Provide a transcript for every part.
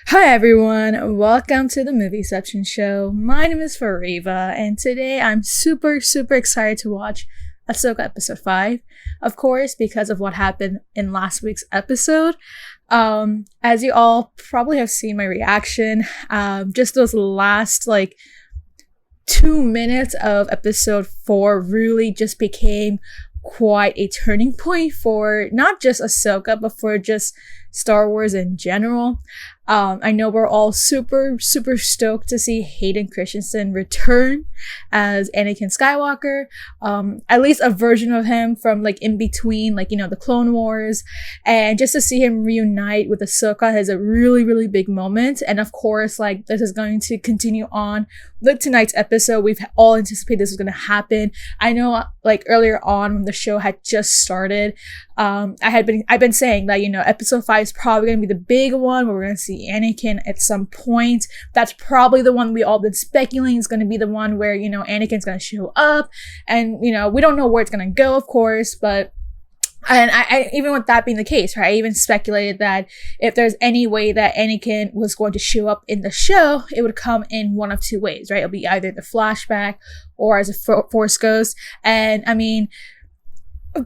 Hi everyone, welcome to the Movieception Show. My name is Fariva, and today I'm super excited to watch Ahsoka episode 5. Of course, because of what happened in last week's episode. As you all probably have seen my reaction, just those last 2 minutes of episode 4 really just became quite a turning point for not just Ahsoka, but for just Star Wars in general. I know we're all super stoked to see Hayden Christensen return as Anakin Skywalker. At least a version of him from in between, the Clone Wars. And just to see him reunite with Ahsoka is a really big moment. And of course, this is going to continue on with tonight's episode. We've all anticipated this was going to happen. I know earlier on when the show had just started, I've been saying that, episode 5 is probably going to be the big one where we're going to see Anakin at some point. That's probably the one we all been speculating is going to be the one where, Anakin's going to show up. And, we don't know where it's going to go, of course, but and I even with that being the case, right? I even speculated that if there's any way that Anakin was going to show up in the show, it would come in one of two ways, right? It'll be either the flashback or as a Force ghost. And I mean,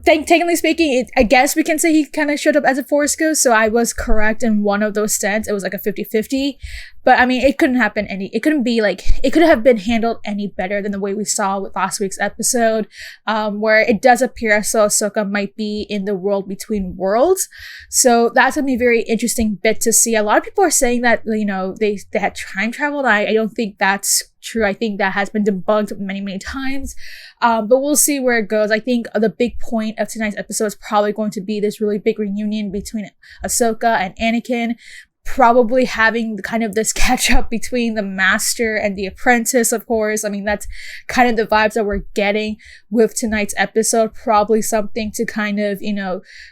technically speaking, I guess we can say he kind of showed up as a Force ghost, so I was correct in one of those sense. It was like a 50-50. But I mean, it couldn't have been handled any better than the way we saw with last week's episode, where it does appear as though Ahsoka might be in the world between worlds. So that's gonna be a very interesting bit to see. A lot of people are saying that, they had time traveled. I don't think that's true. I think that has been debunked many times. But we'll see where it goes. I think the big point of tonight's episode is probably going to be this really big reunion between Ahsoka and Anakin, probably having kind of this catch up between the master and the apprentice, of course. I mean, that's kind of the vibes that we're getting with tonight's episode. Probably something to kind of,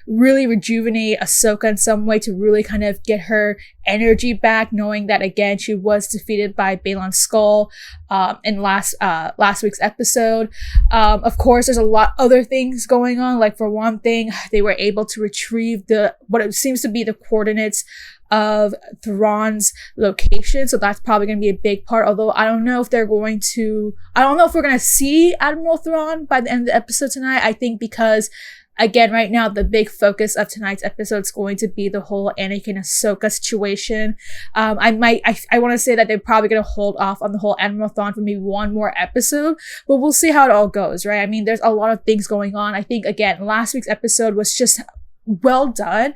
really rejuvenate Ahsoka in some way, to really kind of get her energy back, knowing that, again, she was defeated by Baylan Skoll in last week's episode. Of course, there's a lot other things going on. Like, for one thing, they were able to retrieve what it seems to be the coordinates of Thrawn's location, so that's probably going to be a big part. Although I don't know if we're going to see Admiral Thrawn by the end of the episode tonight. I think because, again, right now the big focus of tonight's episode is going to be the whole Anakin Ahsoka situation. I want to say that they're probably going to hold off on the whole Admiral Thrawn for maybe one more episode, but we'll see how it all goes, right? I mean, there's a lot of things going on. I think, again, last week's episode was just well done.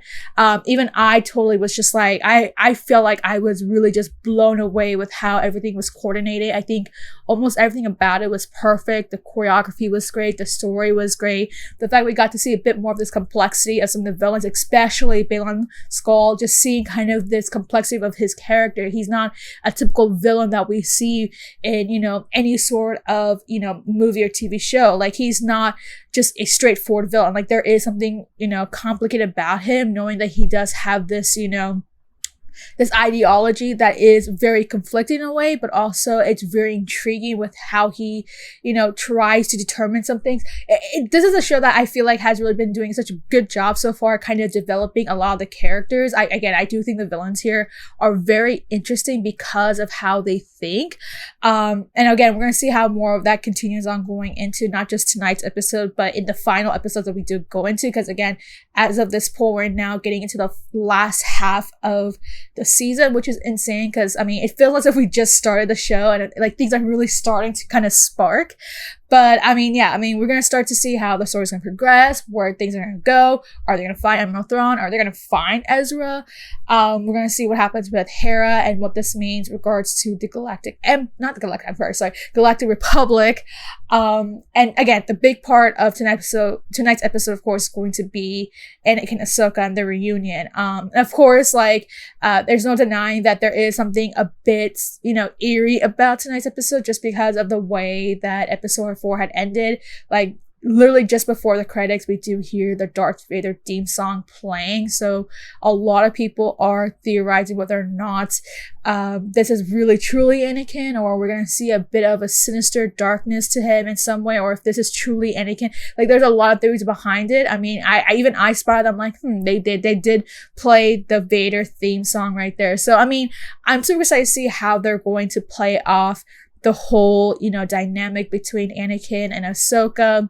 Even I totally was just I feel like I was really just blown away with how everything was coordinated. I think almost everything about it was perfect. The choreography was great. The story was great. The fact we got to see a bit more of this complexity of some of the villains, especially Baylan Skoll, just seeing kind of this complexity of his character. He's not a typical villain that we see in, any sort of, movie or TV show. He's not just a straightforward villain. There is something, complicated about him, knowing that he does have this, this ideology that is very conflicting in a way, but also it's very intriguing with how he, tries to determine some things. This is a show that I feel like has really been doing such a good job so far, kind of developing a lot of the characters. I do think the villains here are very interesting because of how they think. And again, we're going to see how more of that continues on going into not just tonight's episode, but in the final episodes that we do go into. Because again, as of this point, we're now getting into the last half of the season, which is insane because, I mean, it feels as if we just started the show and things are really starting to kind of spark. But I mean, we're going to start to see how the story's going to progress, where things are going to go. Are they going to find Admiral Thrawn? Are they going to find Ezra? We're going to see what happens with Hera and what this means in regards to the Galactic Republic. And again, the big part of tonight's episode, of course, is going to be Anakin, Ahsoka, and the reunion. Of course, there's no denying that there is something a bit, eerie about tonight's episode, just because of the way that episode 4 had ended. literally just before the credits, we do hear the Darth Vader theme song playing. So a lot of people are theorizing whether or not this is really truly Anakin, or we're gonna see a bit of a sinister darkness to him in some way, or if this is truly Anakin. Like, there's a lot of theories behind it. I mean, I spotted. I'm like, they did play the Vader theme song right there. So I mean, I'm super excited to see how they're going to play off the whole, dynamic between Anakin and Ahsoka.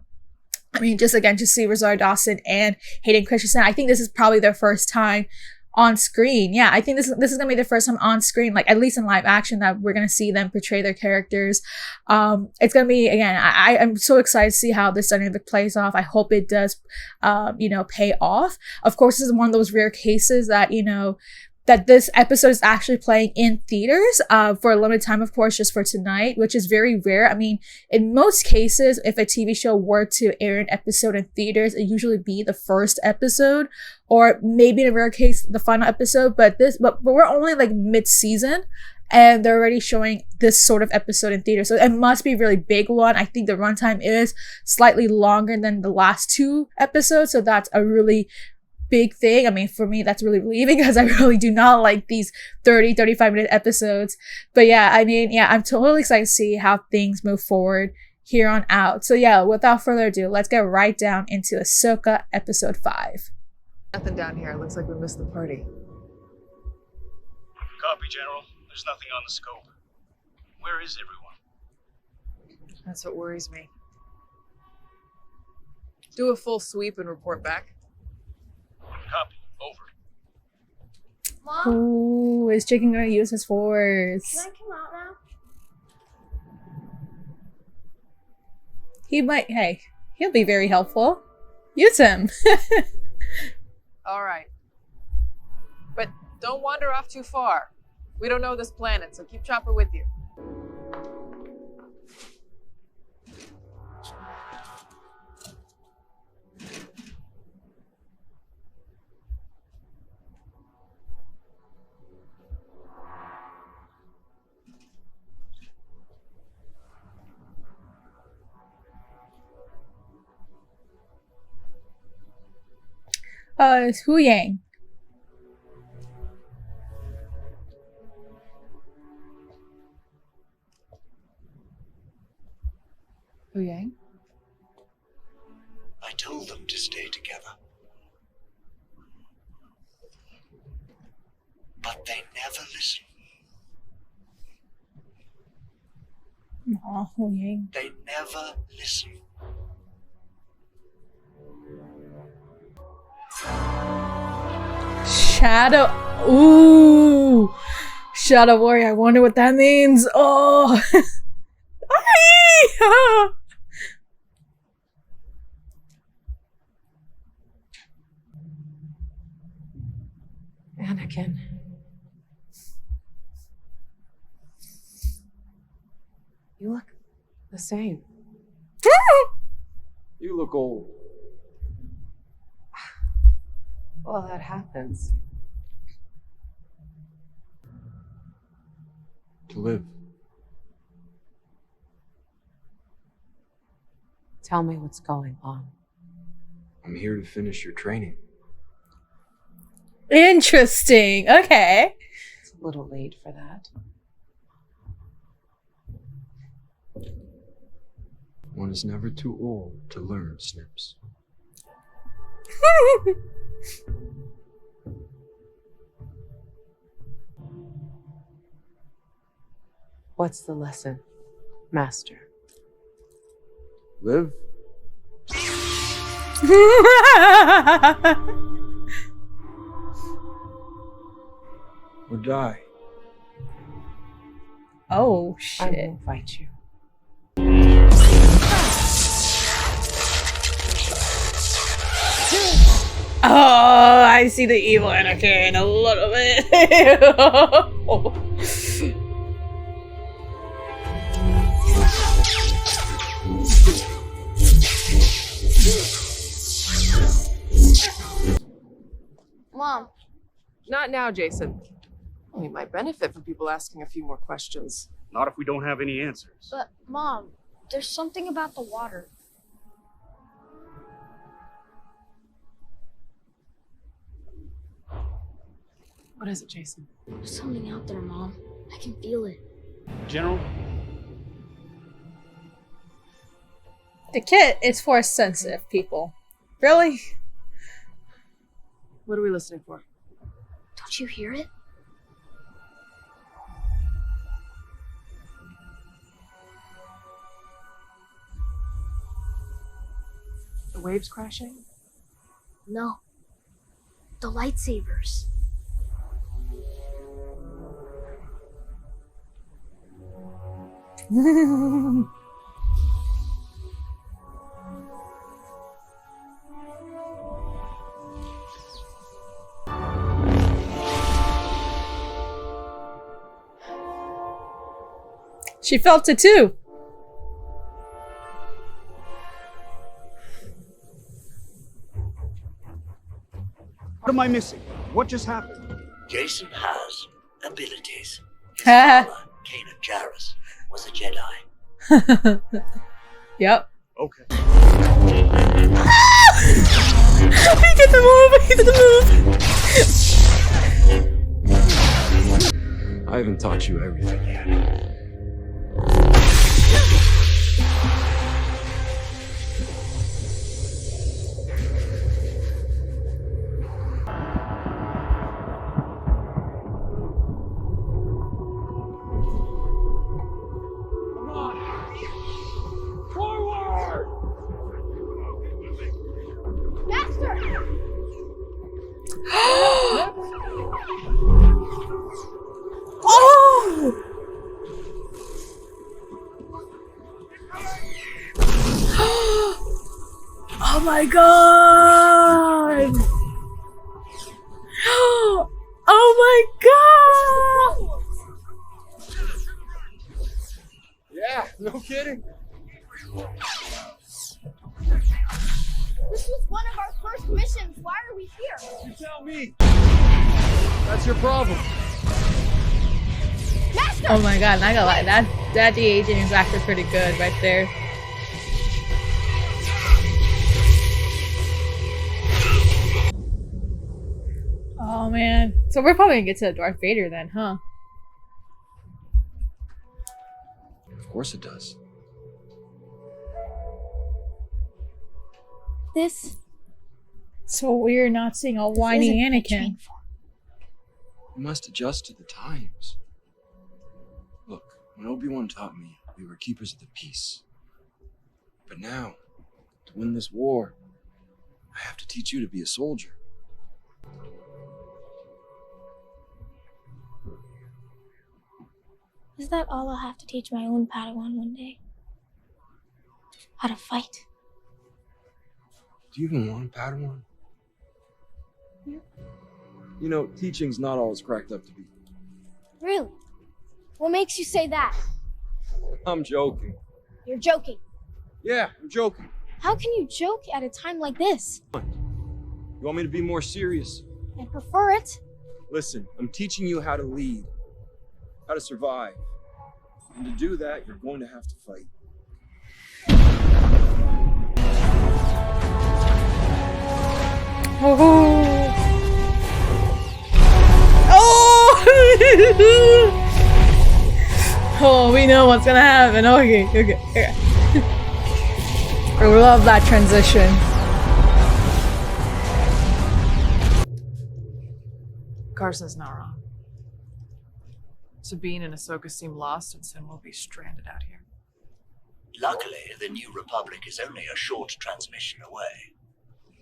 I mean, just again, to see Rosario Dawson and Hayden Christensen, I think this is probably their first time on screen. Yeah, I think this is gonna be the first time on screen, like at least in live action, that we're gonna see them portray their characters. It's gonna be, again, I'm so excited to see how this dynamic plays off. I hope it does, pay off. Of course, this is one of those rare cases that that this episode is actually playing in theaters for a limited time, of course, just for tonight, which is very rare. I mean, in most cases, if a TV show were to air an episode in theaters, it usually be the first episode, or maybe in a rare case, the final episode. But we're only like mid-season, and they're already showing this sort of episode in theater. So it must be a really big one. I think the runtime is slightly longer than the last 2 episodes. So that's a really big thing. I mean, for me, that's really relieving, because I really do not like these 35-minute episodes. But yeah, I mean, yeah, I'm totally excited to see how things move forward here on out. So yeah, without further ado, let's get right down into Ahsoka episode 5. Nothing down here. Looks like we missed the party. Copy, General. There's nothing on the scope. Where is everyone? That's what worries me. Do a full sweep and report back. Copy. Over. Mom, Ooh, is Chicken gonna use his force? can I come out now? He might. Hey, he'll be very helpful. Use him. All right. But don't wander off too far. We don't know this planet, so keep Chopper with you. It's Hu Yang. Hu Yang? I told them to stay together. But they never listen. Aw, Hu Yang. They never listen. Shadow. Ooh. Shadow Warrior. I wonder what that means. Oh. Anakin. You look the same. You look old. Well, that happens. To live. Tell me what's going on. I'm here to finish your training. Interesting. Okay. It's a little late for that. One is never too old to learn, Snips. What's the lesson, Master? Live? Or die? Oh, I shit. won't fight you. Oh, I see the evil Anakin a little bit. Mom, Not now, Jason. We might benefit from people asking a few more questions. Not if we don't have any answers. but Mom, there's something about the water. What is it, Jason? There's something out there, Mom. I can feel it. General, The kit is for sensitive people. Really? What are we listening for? Don't you hear it? The waves crashing? No. The lightsabers. She felt it too. what am I missing? What just happened? Jason has abilities. His Ha. father, Kanan Jarrus, was a Jedi. Yep. Okay. He did the move! He did the move! I haven't taught you everything yet. Come on! Forward! Master! Oh! Oh my god! Oh my god! Yeah, no kidding. This was one of our first missions. Why are we here? You tell me. That's your problem. Master! Oh my god, not gonna lie, that de-aging is actually pretty good right there. Oh man. So we're probably gonna get to Darth Vader then, huh? Of course it does. This So we're not seeing a whiny isn't my Anakin. train form. You must adjust to the times. Look, when Obi-Wan taught me, we were keepers of the peace. But now, to win this war, I have to teach you to be a soldier. Is that all I'll have to teach my own Padawan one day? How to fight? Do you even want a Padawan? You know, teaching's not all it's cracked up to be. Really? What makes you say that? I'm joking. You're joking. Yeah, I'm joking. How can you joke at a time like this? You want me to be more serious? I prefer it. Listen, I'm teaching you how to lead, how to survive. And to do that, you're going to have to fight. Oh! Oh, we know what's gonna happen. Okay. I love that transition. Carson's not wrong. Sabine and Ahsoka seem lost, and Sin will be stranded out here. Luckily, the New Republic is only a short transmission away.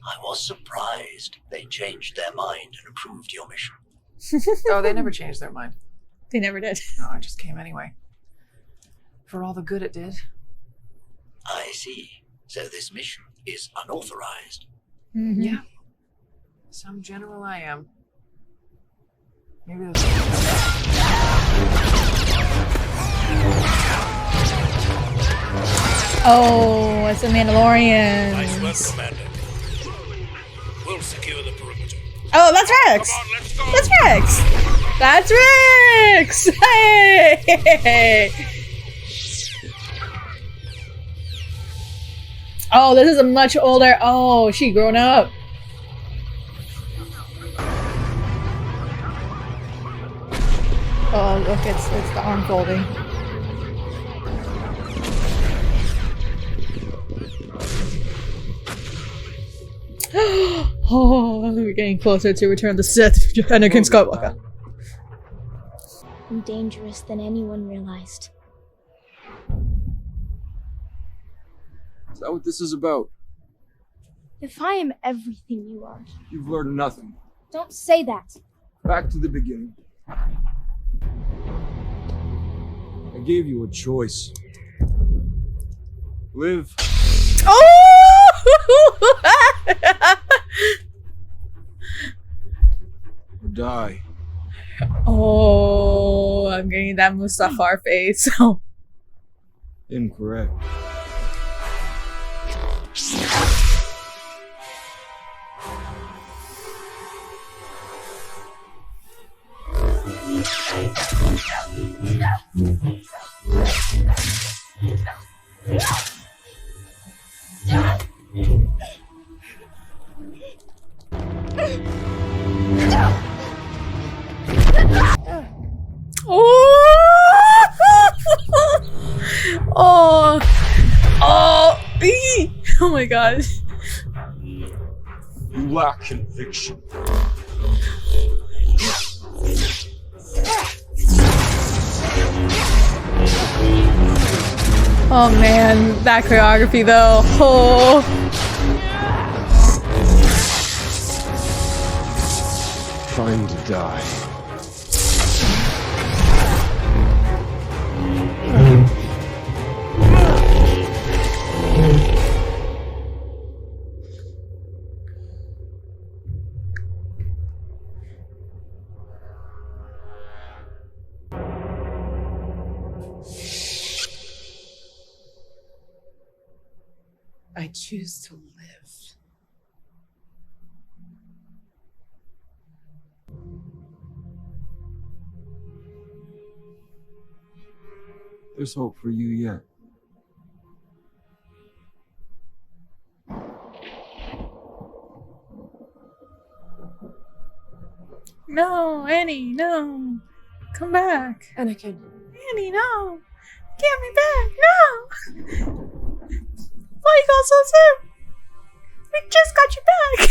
I was surprised they changed their mind and approved your mission. Oh, they never changed their mind. They never did. No, I just came anyway. For all the good it did. I see. So this mission is unauthorized. Mhm. Yeah. Some general I am. Maybe there's... Oh, it's the Mandalorians. Nice work, Commander. We'll secure the perimeter. Oh, that's Rex. Come on, let's go. That's Rex. That's Rex. Hey. Oh, this is a much older. Oh, she grown up. Oh, look, it's the arm folding. Oh, we're getting closer to Return of the Sith. Anakin Skywalker. I'm dangerous than anyone realized. Is that what this is about? If I am everything you are, You've learned nothing. don't say that. Back to the beginning. I gave you a choice. Live Oh! or die. Oh, I'm getting that Mustafar face. Incorrect. Oh! Oh! Eee! Oh my god. You lack conviction. Oh man, that choreography though. Oh. Trying to die. I choose to live. There's hope for you yet. No, Annie, no. Come back. Anakin. Annie, no. Get me back. No. Why you go so soon? We just got you back.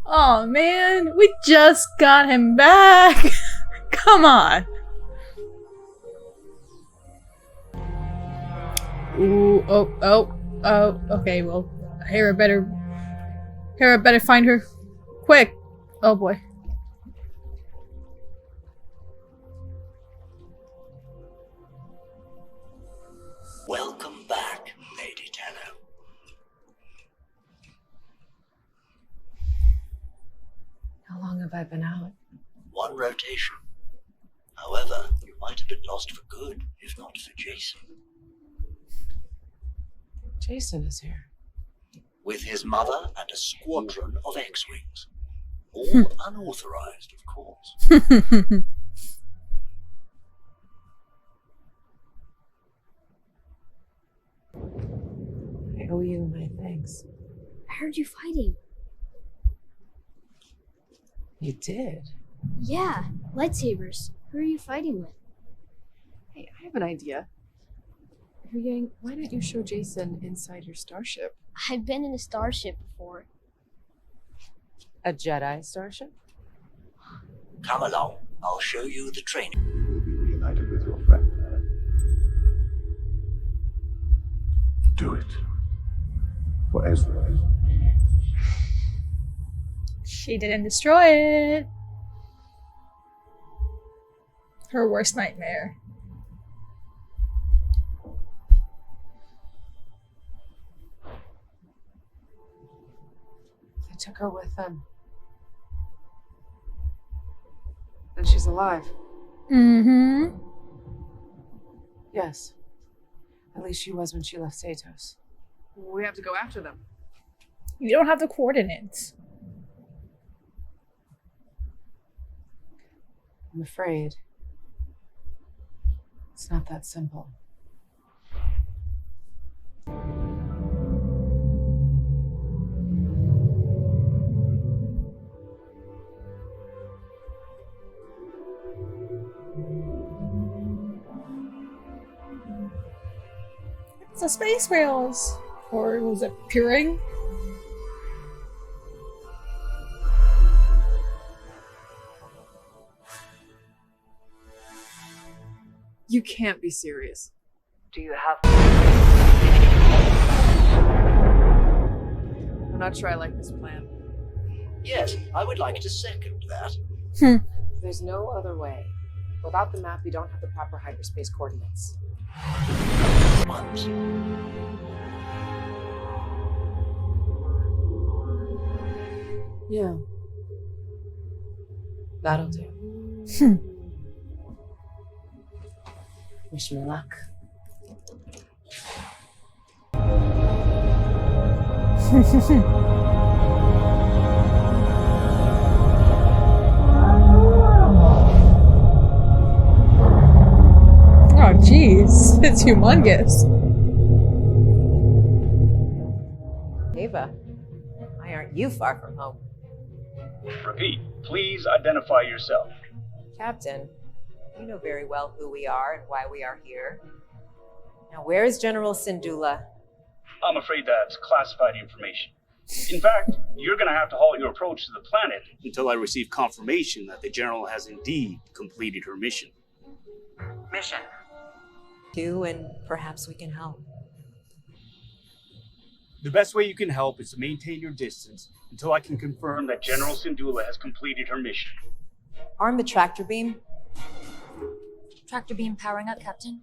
Oh man, we just got him back. Come on. Ooh, oh, okay, well, Hera better find her quick. Oh boy. Welcome back, Lady Tenno. How long have I been out? One rotation. However, you might have been lost for good, if not for Jason. Jason is here. With his mother and a squadron of X-Wings. All unauthorized, of course. I owe you my thanks. I heard you fighting. You did? Yeah, lightsabers. Who are you fighting with? Hey, I have an idea. Why don't you show Jason inside your starship? I've been in a starship before. A Jedi starship? Come along, I'll show you the training. Will be reunited with your friend. Do it. For Ezra. She didn't destroy it. Her worst nightmare. They took her with them. And she's alive. Mm-hmm. Yes. At least she was when she left Satos. We have to go after them. You don't have the coordinates. I'm afraid it's not that simple. It's a space whales. Or was it Puring? You can't be serious. Do you have... I'm not sure I like this plan. Yes, I would like to second that. There's no other way. Without the map, we don't have the proper hyperspace coordinates. Months. Yeah. That'll do. Wish me luck. Oh, jeez. It's humongous. Ava, why aren't you far from home? Repeat, please identify yourself. Captain, you know very well who we are and why we are here. Now, where is General Syndulla? I'm afraid that's classified information. In fact, you're gonna have to halt your approach to the planet until I receive confirmation that the General has indeed completed her mission. Mission. You, and perhaps we can help. The best way you can help is to maintain your distance until I can confirm that General Syndulla has completed her mission. Arm the tractor beam. Tractor beam powering up, Captain.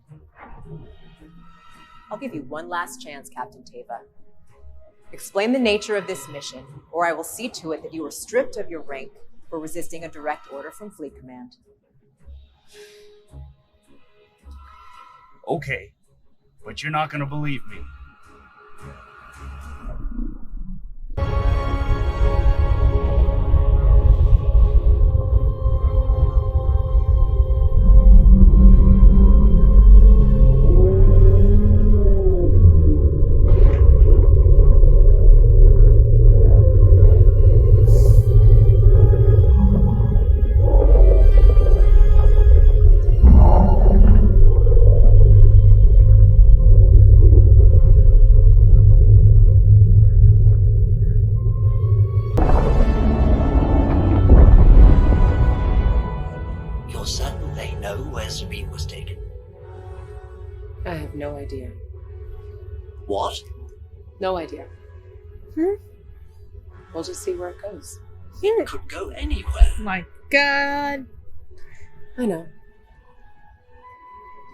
I'll give you one last chance, Captain Teva. Explain the nature of this mission, or I will see to it that you are stripped of your rank for resisting a direct order from Fleet Command. Okay, but you're not gonna believe me. You're certain they know where Sabine was taken? I have no idea. What? No idea. Hmm? We'll just see where it goes. It could go anywhere. My god. I know.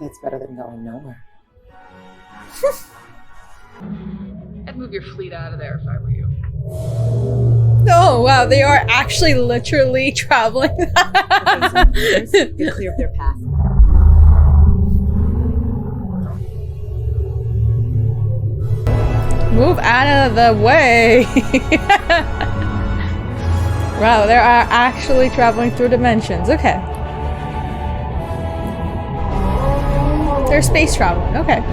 That's better than going nowhere. I'd move your fleet out of there if I were you. Oh wow, they are actually literally traveling. Get clear of their path. Move out of the way. Wow, they are actually traveling through dimensions. Okay. They're space traveling. Okay.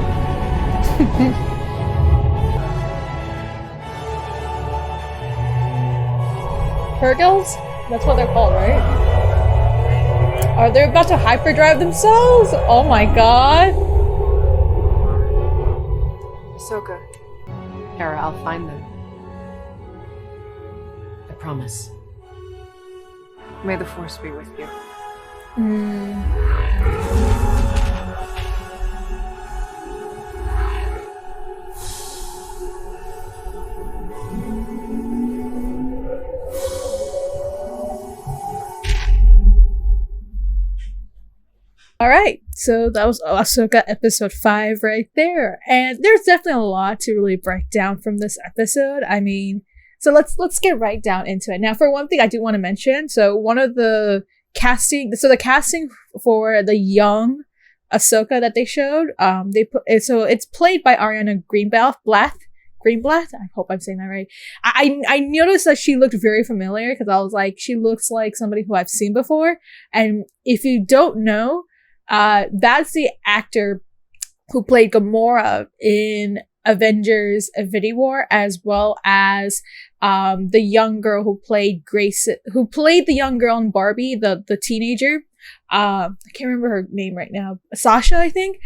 Purgils? That's what they're called, right? Are they about to hyperdrive themselves? Oh my god. Ahsoka. Hera, I'll find them. I promise. May the Force be with you. Alright, so that was Ahsoka episode 5 right there. And there's definitely a lot to really break down from this episode. I mean, so let's get right down into it. Now, for one thing I do want to mention, so one of the casting for the young Ahsoka that they showed, they put so it's played by Ariana Greenblatt. I hope I'm saying that right. I noticed that she looked very familiar because I was like, she looks like somebody who I've seen before. And if you don't know, that's the actor who played Gamora in Avengers: Infinity War, as well as the young girl who played the young girl in Barbie, the teenager. I can't remember her name right now. Sasha, I think.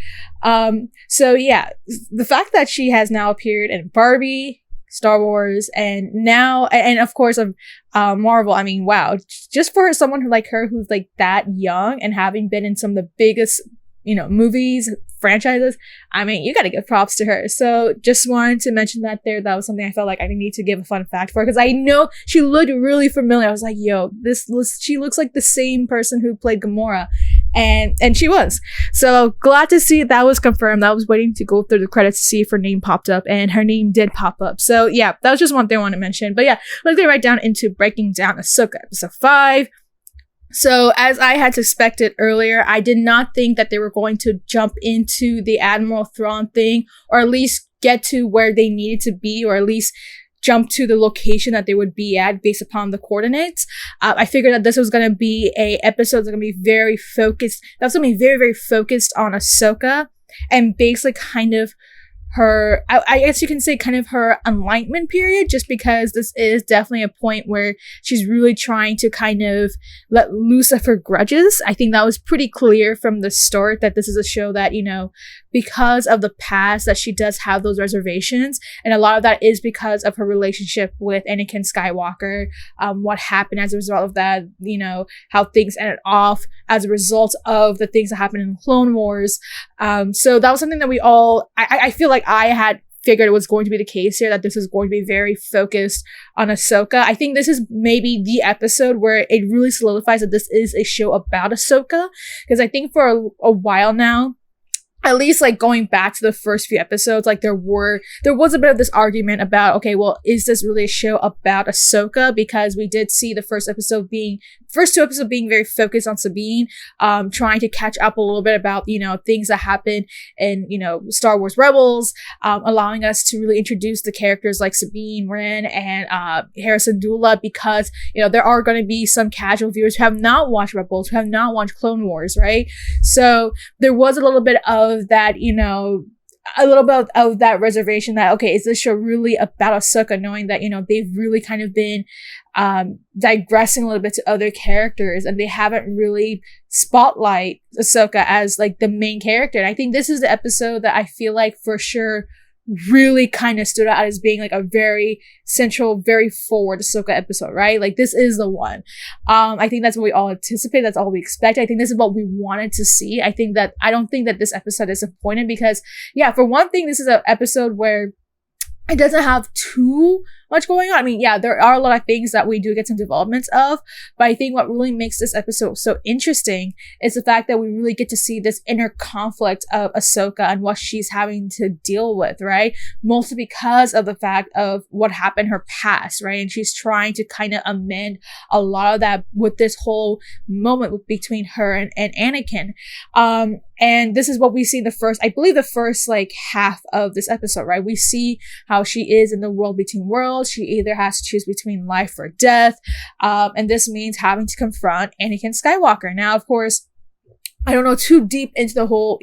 So yeah, the fact that she has now appeared in Barbie, Star Wars, and now, and of course of Marvel. I mean, wow, just for someone like her who's like that young and having been in some of the biggest, movies, franchises, I mean, you gotta give props to her. So just wanted to mention that there. That was something I felt like I need to give a fun fact for, because I know she looked really familiar. I was like, yo, she looks like the same person who played Gamora. And she was. So glad to see that was confirmed. I was waiting to go through the credits to see if her name popped up, and her name did pop up. So yeah, that was just one thing I want to mention. But yeah, let's get right down into breaking down Ahsoka episode 5. So, as I had suspected earlier, I did not think that they were going to jump into the Admiral Thrawn thing, or at least get to where they needed to be, or at least jump to the location that they would be at based upon the coordinates. I figured that this was going to be a episode that's going to be very focused. That's going to be very, very focused on Ahsoka, and basically kind of her, I guess you can say kind of her enlightenment period, just because this is definitely a point where she's really trying to kind of let loose of her grudges. I think that was pretty clear from the start that this is a show that, because of the past, that she does have those reservations, and a lot of that is because of her relationship with Anakin Skywalker, what happened as a result of that, how things ended off as a result of the things that happened in Clone Wars. So that was something that we all, I feel like I had figured it was going to be the case here, that this is going to be very focused on Ahsoka. I think this is maybe the episode where it really solidifies that this is a show about Ahsoka, because I think for a while now, at least like going back to the first few episodes, like there was a bit of this argument about, okay, well, is this really a show about Ahsoka? Because we did see the first two episodes being very focused on Sabine, trying to catch up a little bit about, things that happen in, Star Wars Rebels, allowing us to really introduce the characters like Sabine Wren and Harrison Dula, because, there are going to be some casual viewers who have not watched Rebels, who have not watched Clone Wars, right? So there was a little bit of that, a little bit of that reservation that, okay, is this show really about Ahsoka, knowing that, they've really kind of been digressing a little bit to other characters, and they haven't really spotlight Ahsoka as like the main character. And I think this is the episode that I feel like for sure really kind of stood out as being like a very central, very forward Ahsoka episode, right? Like this is the one. I think that's what we all anticipate. That's all we expect. I think this is what we wanted to see. I don't think that this episode is disappointed, because yeah, for one thing, this is an episode where it doesn't have too much going on. I mean, yeah, there are a lot of things that we do get some developments of, but I think what really makes this episode so interesting is the fact that we really get to see this inner conflict of Ahsoka and what she's having to deal with, right? Mostly because of the fact of what happened in her past, right? And she's trying to kind of amend a lot of that with this whole moment between her and Anakin. And this is what we see in the first like half of this episode, right? We see how she is in the world between worlds. She either has to choose between life or death. And this means having to confront Anakin Skywalker. Now, of course, I don't know too deep into the whole,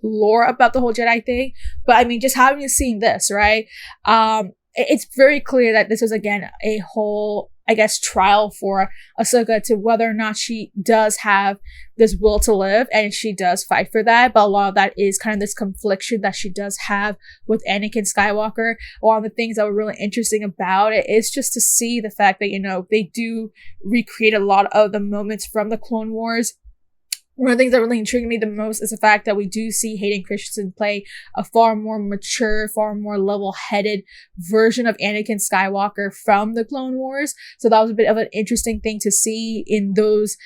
lore about the whole Jedi thing, but I mean, just having you seen this, right? It's very clear that this is, again, a whole, I guess, trial for Ahsoka to whether or not she does have this will to live, and she does fight for that. But a lot of that is kind of this confliction that she does have with Anakin Skywalker. One of the things that were really interesting about it is just to see the fact that, they do recreate a lot of the moments from the Clone Wars. One of the things that really intrigued me the most is the fact that we do see Hayden Christensen play a far more mature, far more level-headed version of Anakin Skywalker from the Clone Wars. So that was a bit of an interesting thing to see in those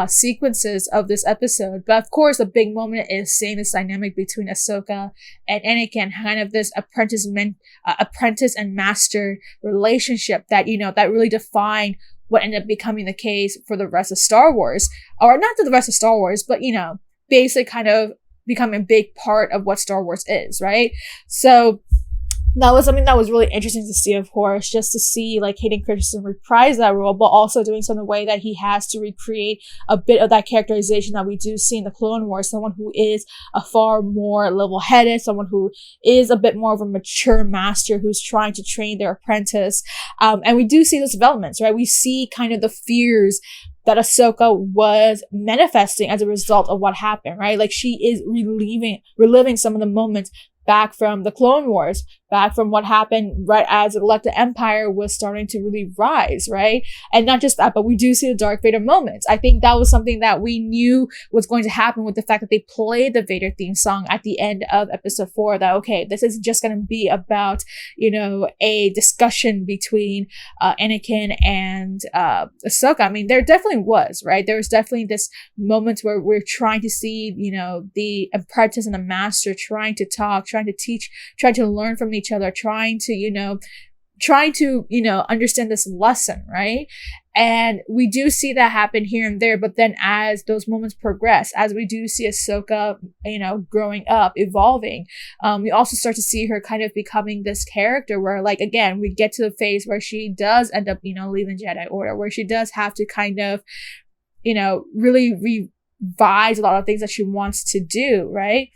sequences of this episode. But of course, the big moment is seeing this dynamic between Ahsoka and Anakin, kind of this apprentice and master relationship that, that really defined what ended up becoming the case for the rest of Star Wars. Or not to the rest of Star Wars, but, basically kind of becoming a big part of what Star Wars is, right? So that was something that was really interesting to see, of course, just to see like Hayden Christensen reprise that role, but also doing so in a way that he has to recreate a bit of that characterization that we do see in the Clone Wars, someone who is a far more level-headed, someone who is a bit more of a mature master who's trying to train their apprentice. And we do see those developments, right? We see kind of the fears that Ahsoka was manifesting as a result of what happened, right? Like she is reliving some of the moments back from the Clone Wars, back from what happened right as the Galactic Empire was starting to really rise, right? And not just that, but we do see the Darth Vader moments. I think that was something that we knew was going to happen with the fact that they played the Vader theme song at the end of episode 4, that, okay, this is just going to be about, you know, a discussion between Anakin and Ahsoka. I mean, there definitely was, right? There was definitely this moment where we're trying to see, you know, the apprentice and the master trying to talk, trying to teach, trying to learn from each other, trying to, you know, understand this lesson, right? And we do see that happen here and there, but then as those moments progress, as we do see Ahsoka, you know, growing up, evolving, we also start to see her kind of becoming this character where, like, again, we get to the phase where she does end up, you know, leaving Jedi Order, where she does have to kind of, you know, really revise a lot of things that she wants to do, right?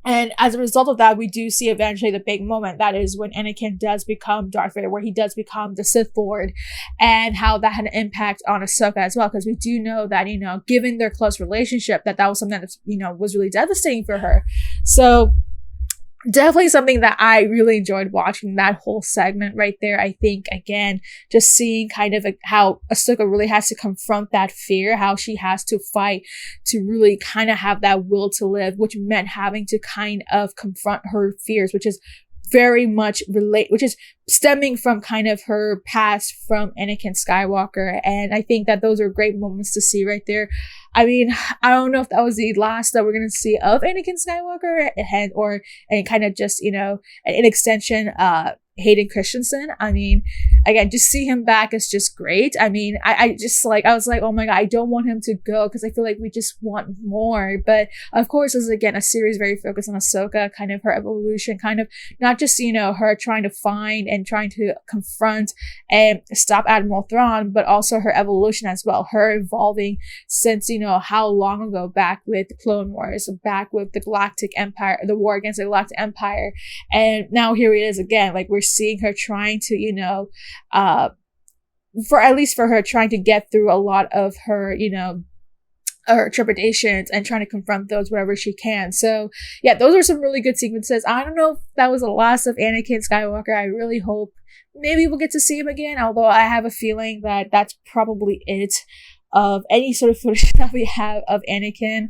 And as a result of that, we do see eventually the big moment. That is when Anakin does become Darth Vader, where he does become the Sith Lord, and how that had an impact on Ahsoka as well. Because we do know that, you know, given their close relationship, that was something that, you know, was really devastating for her. So definitely something that I really enjoyed watching, that whole segment right there. I think, again, just seeing kind of how Ahsoka really has to confront that fear, how she has to fight to really kind of have that will to live, which meant having to kind of confront her fears, which is very much which is stemming from kind of her past from Anakin Skywalker. And I think that those are great moments to see right there. I mean, I don't know if that was the last that we're going to see of Anakin Skywalker and kind of just, you know, an extension, Hayden Christensen. I mean, again, just see him back is just great. I mean, I was like, oh my God, I don't want him to go because I feel like we just want more. But of course, this is, again, a series very focused on Ahsoka, kind of her evolution, kind of not just, you know, her trying to find and trying to confront and stop Admiral Thrawn, but also her evolution as well, her evolving since, you know, how long ago, back with the Clone Wars, back with the Galactic Empire, the war against the Galactic Empire. And now here it is again, like we're seeing her trying to, you know, for her trying to get through a lot of her, you know, her trepidations and trying to confront those wherever she can. So yeah, those are some really good sequences. I don't know if that was the last of Anakin Skywalker. I really hope maybe we'll get to see him again, although I have a feeling that that's probably it of any sort of footage that we have of Anakin.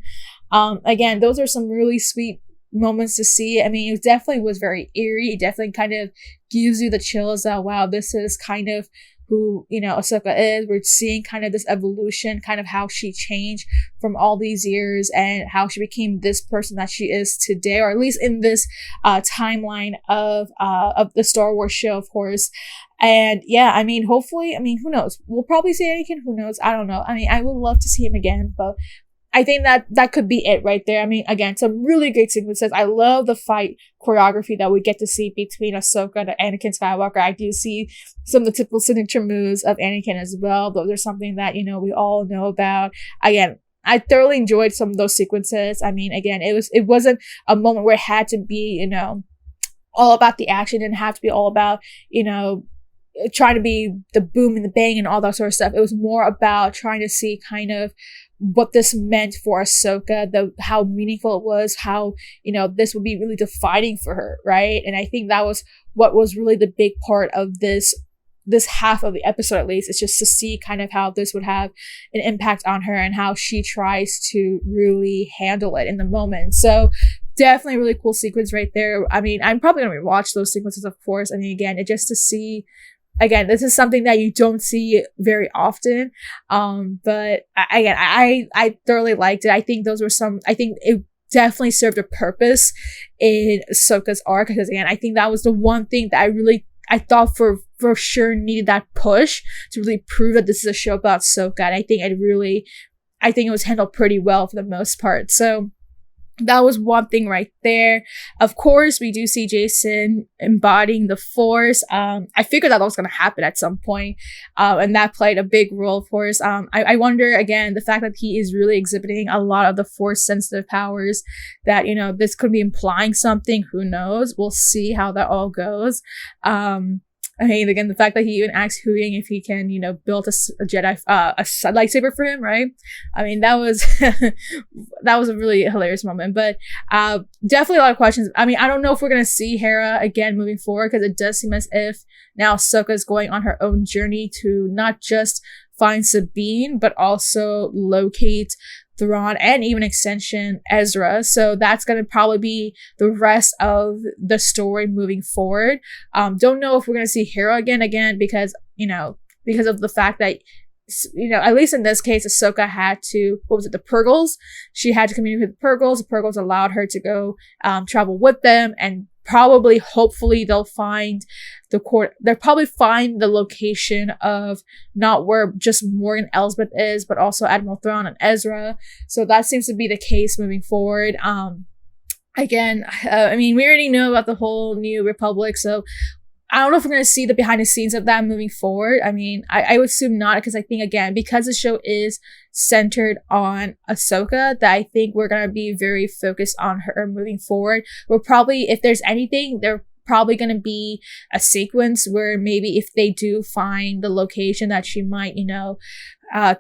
Again, those are some really sweet moments to see. I mean, it definitely was very eerie. It definitely kind of gives you the chills that, wow, this is kind of who, you know, Ahsoka is. We're seeing kind of this evolution, kind of how she changed from all these years and how she became this person that she is today, or at least in this timeline of the Star Wars show, of course. And yeah, I mean, hopefully, I mean, who knows? We'll probably see Anakin. Who knows? I don't know. I mean, I would love to see him again, but I think that could be it right there. I mean, again, some really great sequences. I love the fight choreography that we get to see between Ahsoka and Anakin Skywalker. I do see some of the typical signature moves of Anakin as well. Those are something that, you know, we all know about. Again, I thoroughly enjoyed some of those sequences. I mean, again, it wasn't a moment where it had to be, you know, all about the action. It didn't have to be all about, you know, trying to be the boom and the bang and all that sort of stuff. It was more about trying to see kind of what this meant for Ahsoka, how meaningful it was, how, you know, this would be really defining for her, right? And I think that was what was really the big part of this half of the episode, at least. It's just to see kind of how this would have an impact on her and how she tries to really handle it in the moment. So definitely a really cool sequence right there. I mean, I'm probably going to rewatch those sequences, of course. I mean, again, just to see, again, this is something that you don't see very often. But I thoroughly liked it. I think it definitely served a purpose in Ahsoka's arc, because again, I think that was the one thing that I thought for sure needed that push to really prove that this is a show about Ahsoka. And I think it was handled pretty well for the most part. So that was one thing right there. Of course, we do see Jason embodying the Force. I figured that was going to happen at some point, and that played a big role, of course. I wonder, again, the fact that he is really exhibiting a lot of the Force-sensitive powers, that, you know, this could be implying something. Who knows? We'll see how that all goes. I mean, again, the fact that he even asked Huyang if he can, build a Jedi, a lightsaber for him, right? I mean, that was that was a really hilarious moment. But definitely a lot of questions. I mean, I don't know if we're gonna see Hera again moving forward, because it does seem as if now Ahsoka is going on her own journey to not just find Sabine, but also locate Thrawn and even extension Ezra. So that's going to probably be the rest of the story moving forward. Don't know if we're going to see Hera again, because of the fact that, at least in this case, Ahsoka had to, the Purgles? She had to communicate with the Purgles. The Purgles allowed her to go travel with them, and hopefully they'll find they'll probably find the location of not where just Morgan Elsbeth is, but also Admiral Thrawn and Ezra. So that seems to be the case moving forward. Again, I mean, we already know about the whole New Republic, so I don't know if we're going to see the behind the scenes of that moving forward. I mean, I would assume not, because I think, again, because the show is centered on Ahsoka, that I think we're going to be very focused on her moving forward. We're probably, if there's anything, they're probably going to be a sequence where maybe if they do find the location, that she might,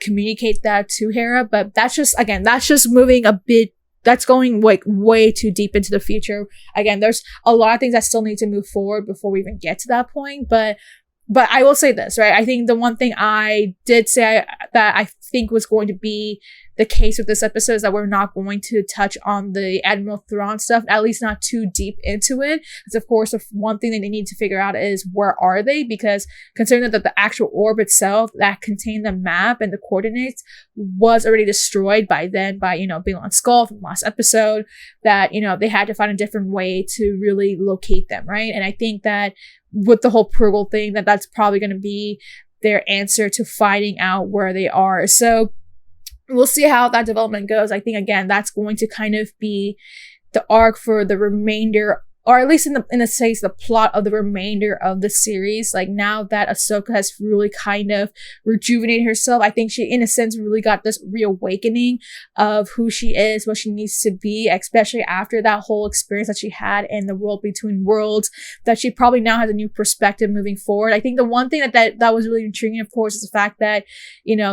communicate that to Hera. But that's just moving a bit. That's going like way too deep into the future. Again, there's a lot of things that still need to move forward before we even get to that point. But I will say this, right? I think the one thing I did say that I think was going to be the case with this episode is that we're not going to touch on the Admiral Thrawn stuff, at least not too deep into it. Because of course, the one thing that they need to figure out is where are they? Because considering that the actual orb itself that contained the map and the coordinates was already destroyed by then by, Baylan Skull from last episode, that, they had to find a different way to really locate them, right? And I think that with the whole Purgle thing, that's probably going to be their answer to finding out where they are. So we'll see how that development goes. I think, again, that's going to kind of be the arc for the remainder, or at least in a sense, the plot of the remainder of the series. Like, now that Ahsoka has really kind of rejuvenated herself, I think she, in a sense, really got this reawakening of who she is, what she needs to be, especially after that whole experience that she had in the World Between Worlds, that she probably now has a new perspective moving forward. I think the one thing that was really intriguing, of course, is the fact that,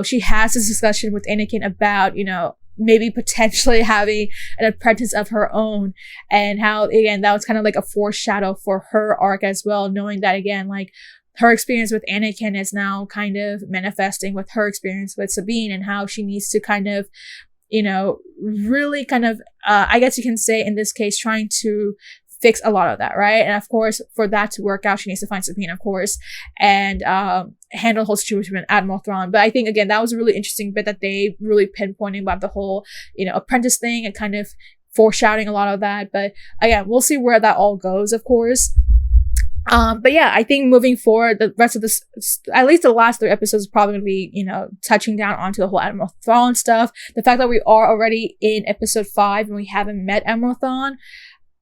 she has this discussion with Anakin about, maybe potentially having an apprentice of her own, and how, again, that was kind of like a foreshadow for her arc as well, knowing that, again, like, her experience with Anakin is now kind of manifesting with her experience with Sabine, and how she needs to kind of, really kind of, I guess you can say in this case, trying to fix a lot of that, right? And of course, for that to work out, she needs to find Sabine, of course, and handle the whole situation with Admiral Thrawn. But I think, again, that was a really interesting bit that they really pinpointing about the whole, apprentice thing, and kind of foreshadowing a lot of that. But again, we'll see where that all goes, of course. But yeah, I think moving forward, the rest of this, at least the last 3 episodes, is probably going to be, touching down onto the whole Admiral Thrawn stuff. The fact that we are already in episode 5 and we haven't met Admiral Thrawn,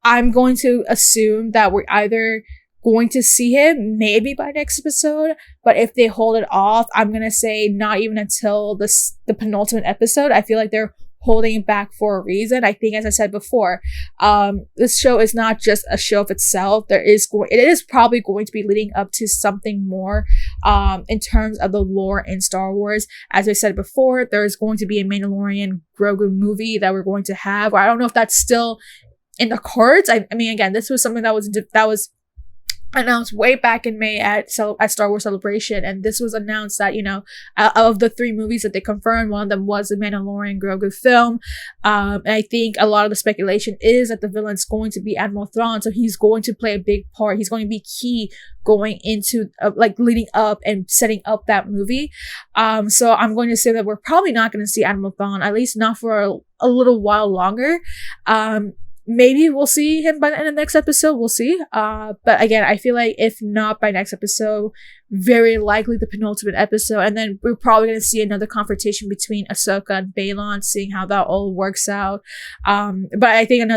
I'm going to assume that we're either going to see him maybe by next episode, but if they hold it off, I'm going to say not even until the penultimate episode. I feel like they're holding it back for a reason. I think, as I said before, this show is not just a show of itself. It is probably going to be leading up to something more in terms of the lore in Star Wars. As I said before, there's going to be a Mandalorian Grogu movie that we're going to have. I don't know if that's still in the cards. I mean, again, this was something that was announced way back in May at Star Wars Celebration, and this was announced that, of the 3 movies that they confirmed, one of them was the Mandalorian Grogu film. And I think a lot of the speculation is that the villain's going to be Admiral Thrawn, so he's going to play a big part. He's going to be key going into leading up and setting up that movie. So I'm going to say that we're probably not going to see Admiral Thrawn, at least not for a little while longer. Maybe we'll see him by the end of the next episode. We'll see. But again, I feel like if not by next episode, very likely the penultimate episode. And then we're probably going to see another confrontation between Ahsoka and Balon, seeing how that all works out. But I think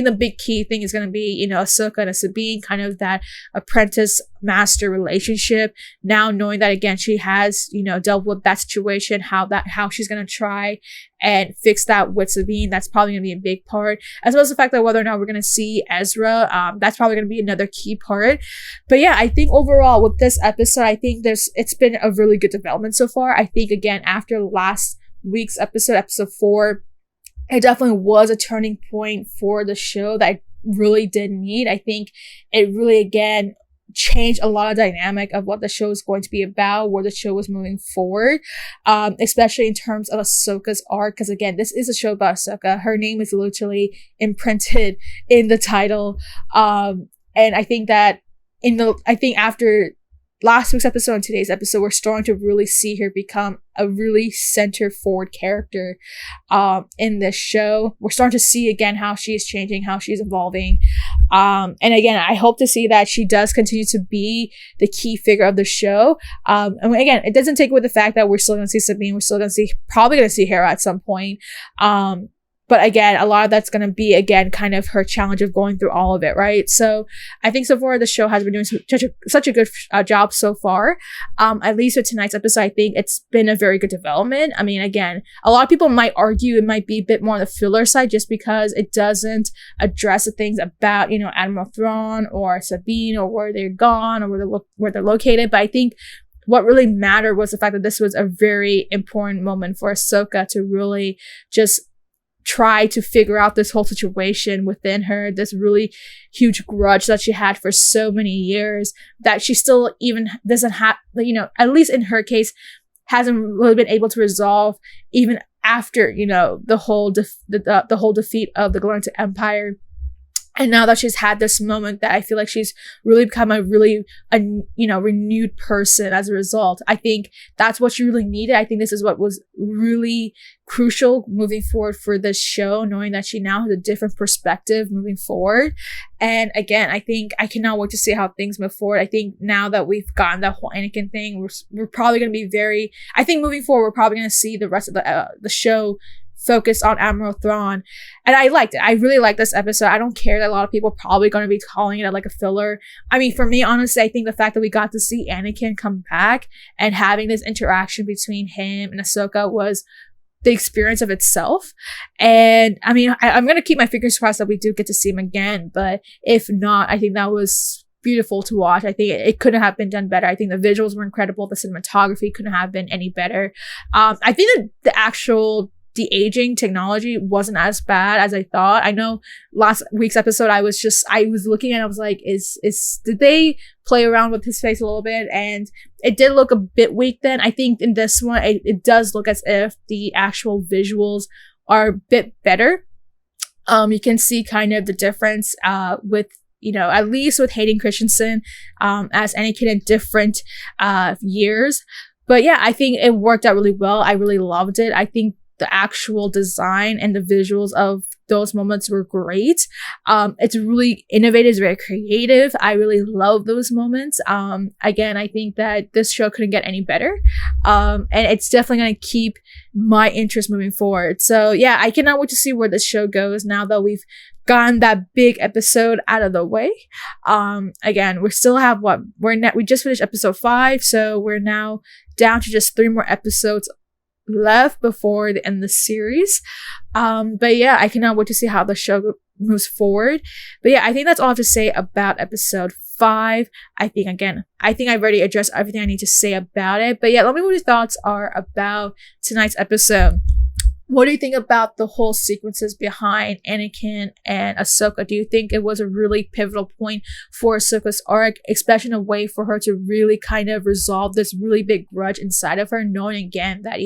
the big key thing is going to be, Ahsoka and Sabine, kind of that apprentice master relationship. Now knowing that again, she has, dealt with that situation, how she's going to try and fix that with Sabine. That's probably going to be a big part, as well as the fact that whether or not we're going to see Ezra, that's probably going to be another key part. But yeah, I think overall with this episode, I think it's been a really good development so far. I think again, after last week's episode 4, it definitely was a turning point for the show that I really did need. I think it really, again, changed a lot of dynamic of what the show is going to be about, where the show was moving forward, especially in terms of Ahsoka's arc. Because again, this is a show about Ahsoka. Her name is literally imprinted in the title. And I think that after last week's episode and today's episode, we're starting to really see her become a really center forward character in this show. We're starting to see again how she is changing, how she's evolving. And again, I hope to see that she does continue to be the key figure of the show. And again, it doesn't take away the fact that we're still going to see Sabine. We're still going to probably going to see Hera at some point. But again, a lot of that's going to be, again, kind of her challenge of going through all of it, right? So I think so far the show has been doing such a good job so far. At least with tonight's episode, I think it's been a very good development. I mean, again, a lot of people might argue it might be a bit more on the filler side just because it doesn't address the things about, Admiral Thrawn or Sabine or where they're gone or where they're located. But I think what really mattered was the fact that this was a very important moment for Ahsoka to really just try to figure out this whole situation within her, this really huge grudge that she had for so many years that she still even doesn't have, at least in her case, hasn't really been able to resolve even after, the whole defeat of the Galactic Empire. And now that she's had this moment that I feel like she's really become a renewed person as a result. I think that's what she really needed. I think this is what was really crucial moving forward for this show, knowing that she now has a different perspective moving forward. And again, I think I cannot wait to see how things move forward. I think now that we've gotten that whole Anakin thing, we're probably going to be I think moving forward, we're probably going to see the rest of the show focus on Admiral Thrawn. And I liked it. I really liked this episode. I don't care that a lot of people are probably going to be calling it like a filler. I mean, for me, honestly, I think the fact that we got to see Anakin come back and having this interaction between him and Ahsoka was the experience of itself. And I mean, I'm going to keep my fingers crossed that we do get to see him again. But if not, I think that was beautiful to watch. I think it couldn't have been done better. I think the visuals were incredible. The cinematography couldn't have been any better. I think that the actual de-aging technology wasn't as bad as I thought. I know last week's episode I was looking at it, I was like, did they play around with his face a little bit? And it did look a bit weak then. I think in this one it does look as if the actual visuals are a bit better. You can see kind of the difference with at least with Hayden Christensen as Anakin in different years. But yeah, I think it worked out really well. I really loved it. I think the actual design and the visuals of those moments were great. It's really innovative, it's very creative. I really love those moments. Again, I think that this show couldn't get any better. And it's definitely going to keep my interest moving forward. So yeah, I cannot wait to see where this show goes now that we've gotten that big episode out of the way. Again, we still have we just finished episode 5, so we're now down to just 3 more episodes left before the end of the series. But yeah, I cannot wait to see how the show moves forward. But yeah, I think that's all I have to say about episode 5. I think I've already addressed everything I need to say about it. But yeah, let me know what your thoughts are about tonight's episode. What do you think about the whole sequences behind Anakin and Ahsoka? Do you think it was a really pivotal point for Ahsoka's arc, especially in a way for her to really kind of resolve this really big grudge inside of her, knowing again that,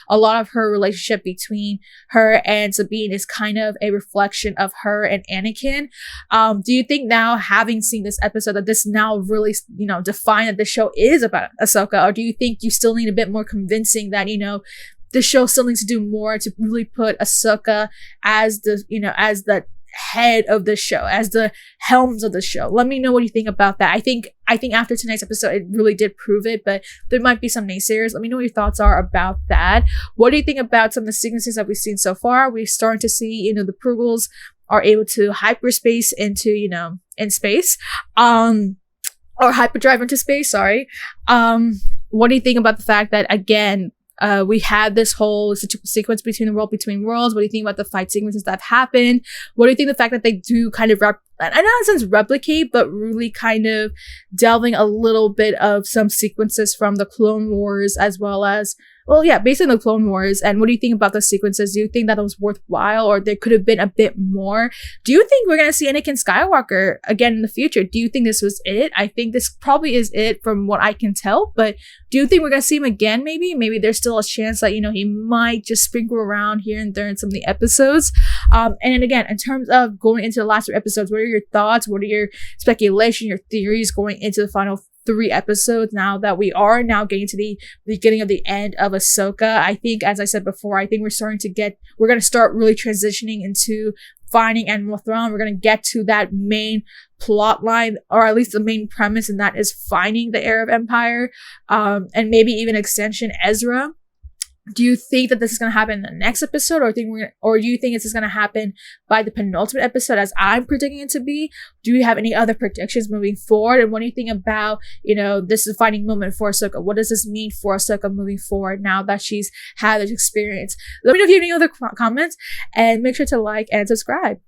a lot of her relationship between her and Sabine is kind of a reflection of her and Anakin? Do you think now, having seen this episode, that this now really, define that the show is about Ahsoka? Or do you think you still need a bit more convincing that, the show still needs to do more to really put Ahsoka as the head of the show, as the helms of the show. Let me know what you think about that. I think after tonight's episode, it really did prove it, but there might be some naysayers. Let me know what your thoughts are about that. What do you think about some of the sequences that we've seen so far? We're starting to see, the Prugels are able to hyperspace into, in space, or hyperdrive into space, sorry. What do you think about the fact that, again, we had this whole sequence between worlds? What do you think about the fight sequences that have happened? What do you think the fact that they do kind of I know in a sense replicate, but really kind of delving a little bit of some sequences from the Clone Wars, as well as, basically the Clone Wars. And what do you think about those sequences? Do you think that it was worthwhile, or there could have been a bit more? Do you think we're going to see Anakin Skywalker again in the future? Do you think this was it? I think this probably is it from what I can tell, but do you think we're going to see him again maybe? Maybe there's still a chance that, he might just sprinkle around here and there in some of the episodes. And then again, in terms of going into the last 3 episodes, what are your thoughts? What are your speculation, your theories going into the final 3 episodes, now that we are now getting to the beginning of the end of Ahsoka? I think, as I said before, I think we're going to start really transitioning into finding Admiral Thrawn. We're going to get to that main plot line, or at least the main premise, and that is finding the heir of Empire, and maybe even extension Ezra. Do you think that this is going to happen in the next episode, or do you think it's just going to happen by the penultimate episode, as I'm predicting it to be? Do you have any other predictions moving forward? And what do you think about, this is a defining moment for Ahsoka? What does this mean for Ahsoka moving forward now that she's had this experience? Let me know if you have any other comments, and make sure to like and subscribe.